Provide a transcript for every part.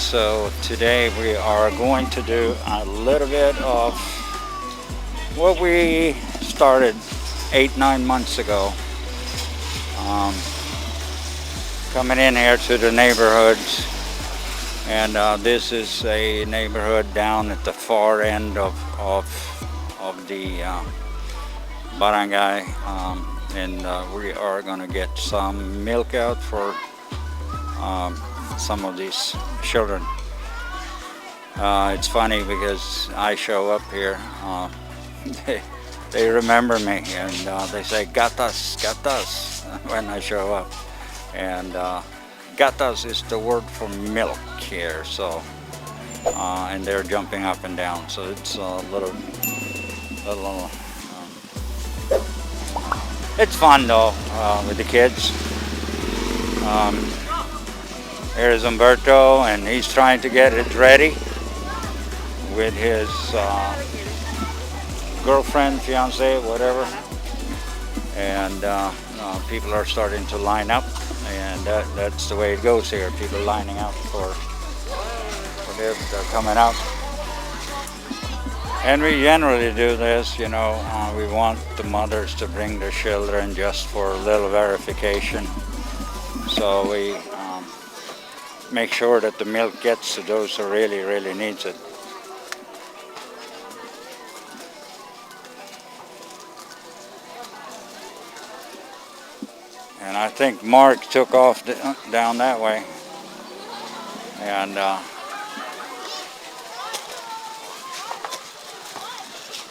So today we are going to do a little bit of what we started 8-9 months ago. Coming in here to the neighborhoods, and this is a neighborhood down at the far end of the barangay, and we are going to get some milk out for some of these children. It's funny because I show up here, they remember me, and they say gatas, gatas when I show up. And gatas is the word for milk here, so and they're jumping up and down, so it's a little it's fun though, with the kids. Here's Umberto, and he's trying to get it ready with his girlfriend, fiance, whatever, and people are starting to line up, and that's the way it goes here. People lining up for whatever they're coming out. And we generally do this, you know, we want the mothers to bring their children just for a little verification. So we make sure that the milk gets to those who really, really needs it. And I think Mark took off down that way. And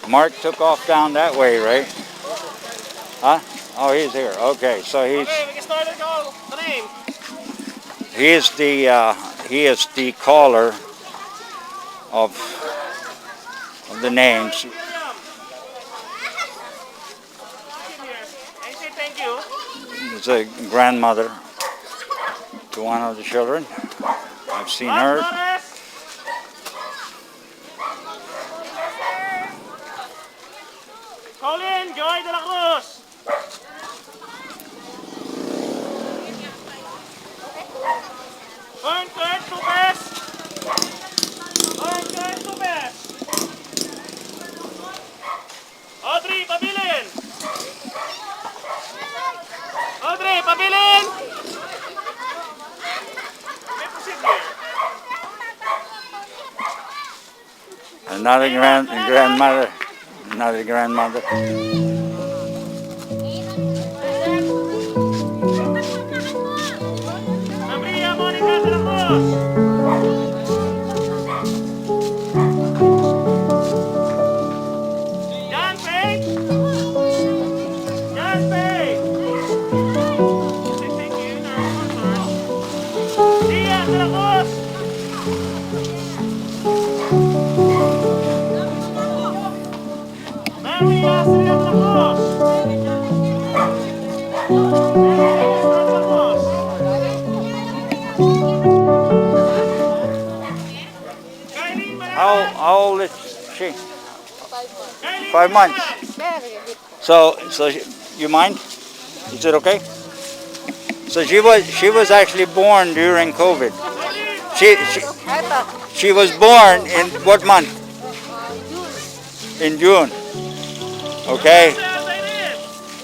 Mark took off down that way, right? Huh? Oh, he's here. Okay, so he's... Okay, we can start the call. The name. He is the caller of the names. Thank you. It's a grandmother to one of the children. I've seen her. Colin, Joy de la Cruz. Kurt Lopez. Kurt Lopez. Audrey Pabilin. Audrey Pabilin. Another grandmother. Another grandmother. Maria Monica de la Cruz. John Pate. John Pate. Thank you, Dia de la Cruz. Maria de la Cruz. How old is she? 5 months. So you mind? Is it okay? So she was actually born during COVID. She was born in what month? In June. Okay.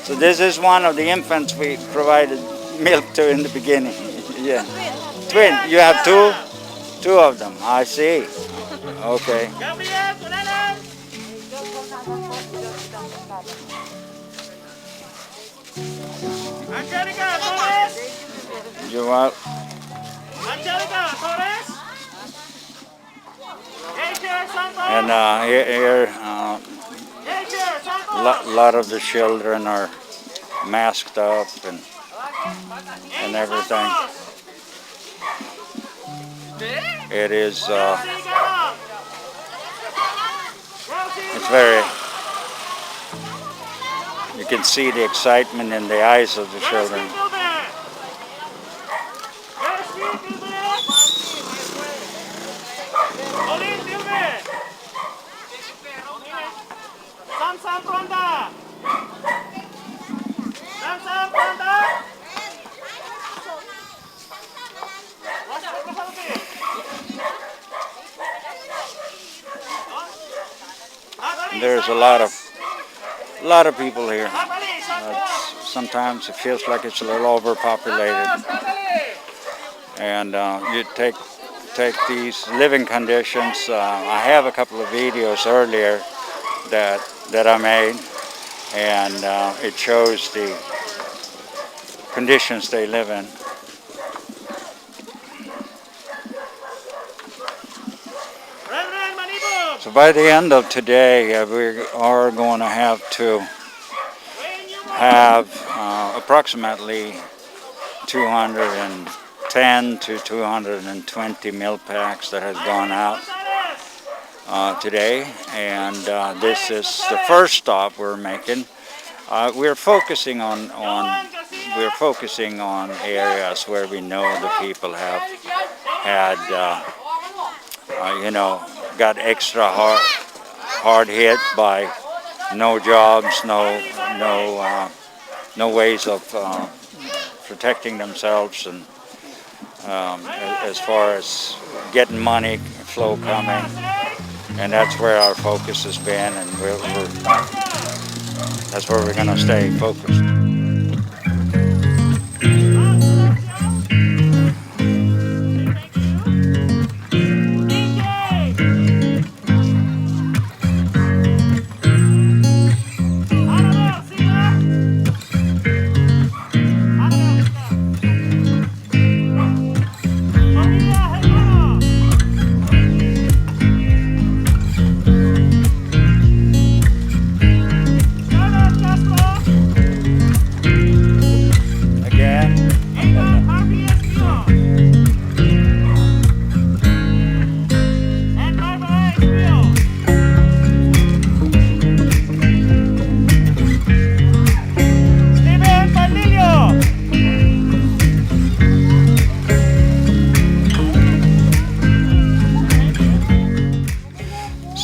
So this is one of the infants we provided milk to in the beginning. Yeah. Twin. You have two of them. I see. Okay. Angelica Torres. You are. Angelica Torres. And here, a lot of the children are masked up and everything. It is. It's very. You can see the excitement in the eyes of the children. there's a lot of people here. Sometimes it feels like it's a little overpopulated, and you take these living conditions. I have a couple of videos earlier that I made, and it shows the conditions they live in. So by the end of today, we are going to have to have approximately 210 to 220 milk packs that has gone out today, and this is the first stop we're making. We're focusing on areas where we know the people have had got extra hard hit by no jobs, no ways of protecting themselves, and as far as getting money flow coming, and that's where our focus has been, and that's where we're going to stay focused.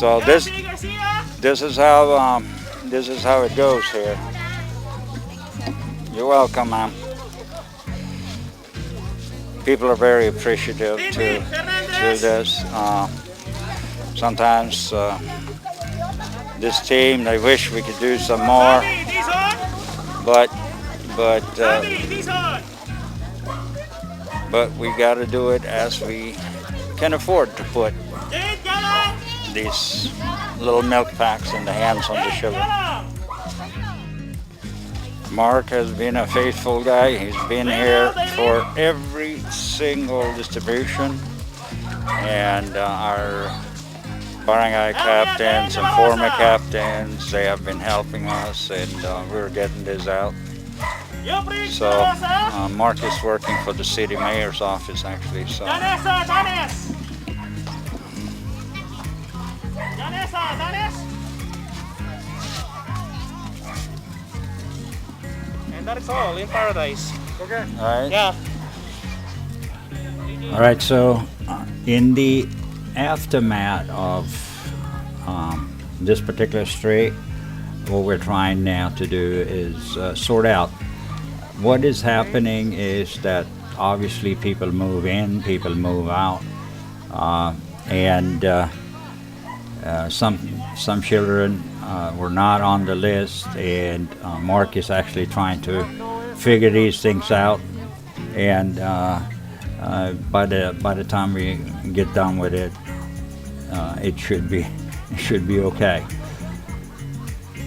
So this is how it goes here. You're welcome, ma'am. People are very appreciative to this. Sometimes this team, they wish we could do some more, but we got to do it as we can afford to put these little milk packs in the hands of the children. Mark has been a faithful guy. He's been here for every single distribution, and our barangay captains and former captains, they have been helping us, and we're getting this out. So Mark is working for the city mayor's office, actually. So Janice. And that's all in paradise. Okay. All right. Yeah. All right. So in the aftermath of this particular street, what we're trying now to do is sort out what is happening. Is that obviously people move in, people move out, and some children were not on the list, and Mark is actually trying to figure these things out, and by the time we get done with it, it should be okay.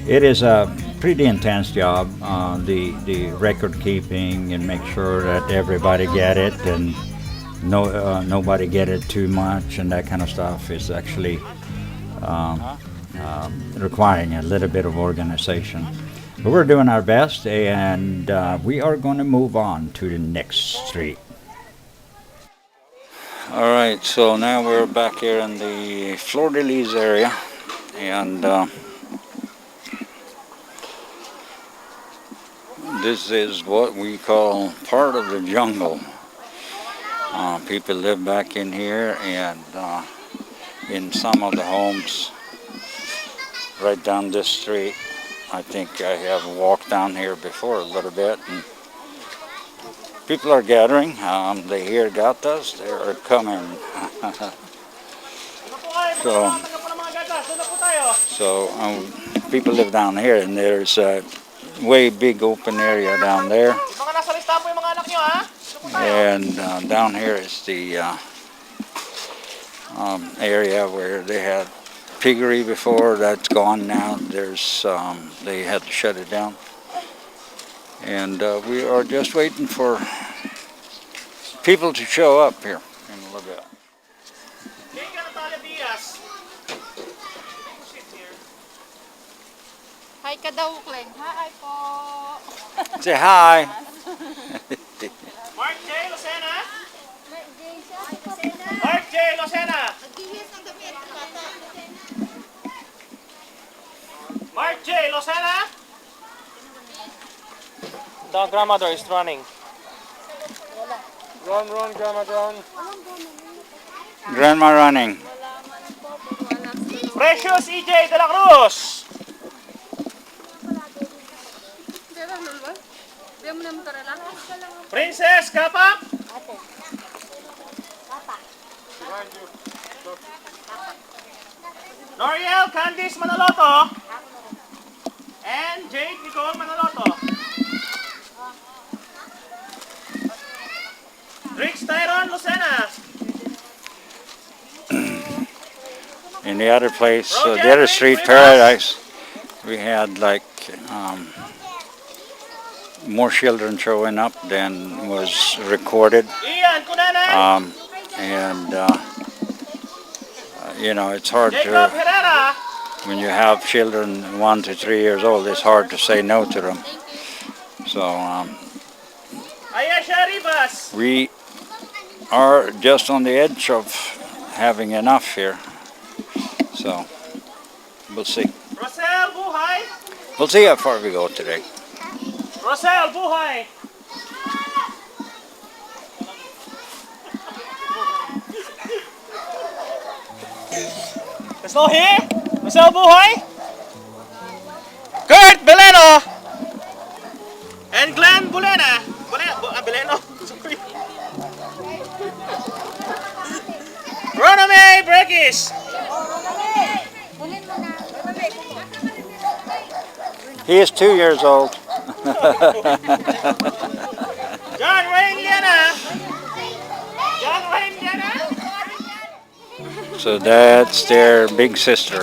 It is a pretty intense job, the record keeping, and make sure that everybody get it, and nobody get it too much, and that kind of stuff is actually requiring a little bit of organization. But we're doing our best, and we are going to move on to the next street. All right, so now we're back here in the Fleur de Lis area, and this is what we call part of the jungle. People live back in here, and in some of the homes right down this street. I think I have walked down here before a little bit, and people are gathering. They hear gatas, they are coming. So So people live down here, and there's a way big open area down there. Mga nasa listahan po yung mga anak nyo, ha? Dito po tayo. And down here is the area where they had piggery before. That's gone now. There's they had to shut it down, and we are just waiting for people to show up here in a little bit. Hi ka daw, Kleng. Hi po. Say hi. Mark J. Lucena. Mark J. Lucena. Mark J. Lucena. The grandmother is running. Run, grandma, run. Grandma running. Precious EJ de la Cruz. Princess Kapap. Noriel Candice Manaloto. And Jade Nicole Manaloto. Rix Tyron Lucena. In the other place, the other street, Paradise, we had like more children showing up than was recorded. Ian Kunanan. And you know, it's hard Jacob to, Herrera. when you have children 1 to 3 years old, it's hard to say no to them. So Ayesha Rivas. we are just on the edge of having enough here. So we'll see. Rosel Buhay. We'll see how far we go today. Rosel Buhay. There's no here. Rosel Buhay. Kurt Beleno. And Glenn Bulena. Beleno. Sorry. Roname Brekis. He is 2 years old. John Wayne Liana. John Wayne Liana. So that's their big sister.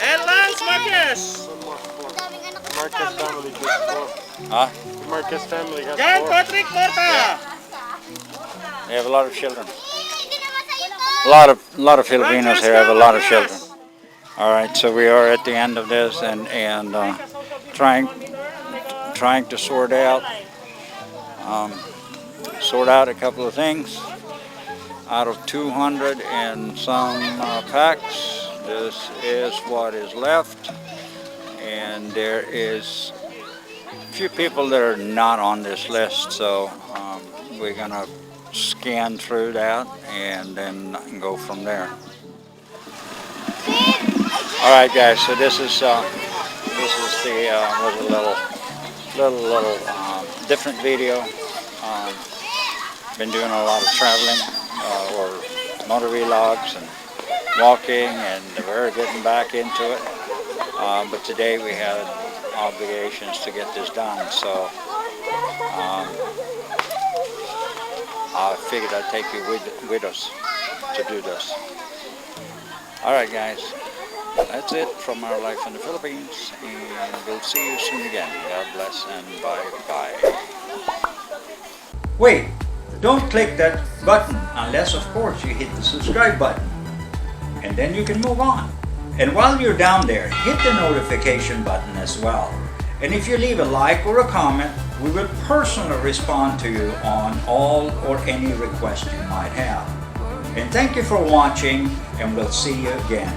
And Lance Marquez. Marquez family gets 4. Huh? Marquez family has John 4. Patrick Porta. They have a lot of children. A lot of Filipinos here have a lot of children. All right, so we are at the end of this, and trying to sort out a couple of things out of 200 and some packs. This is what is left, and there is a few people that are not on this list, so we're gonna scan through that and then go from there. All right, guys. So this is the was a little different video. Been doing a lot of traveling or motor vlogs and walking, and we're getting back into it. But today we had obligations to get this done, so I figured I'd take you with us to do this. All right, guys. That's it from our life in the Philippines, and we'll see you soon again. God bless and bye-bye. Wait, don't click that button unless, of course, you hit the subscribe button. And then you can move on. And while you're down there, hit the notification button as well. And if you leave a like or a comment, we will personally respond to you on all or any request you might have. And thank you for watching, and we'll see you again